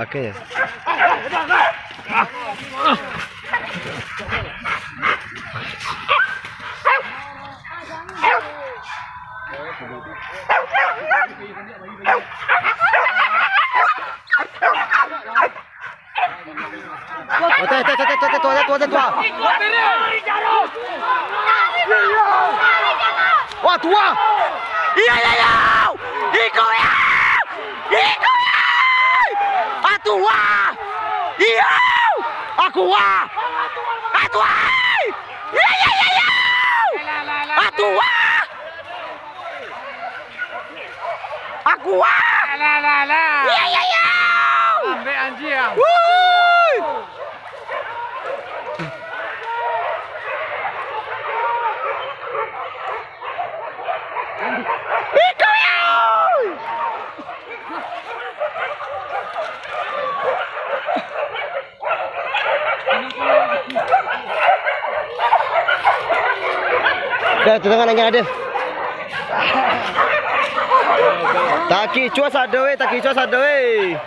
Okey. Tua. Wah, tua. Iya. Iko ya. Atua. Iya. Aqua. Atua. Iya. Atua. Aqua. Iya. Ambil anjing. Iko ya. Dah tengah nanya ada. Taki cuas ada weh.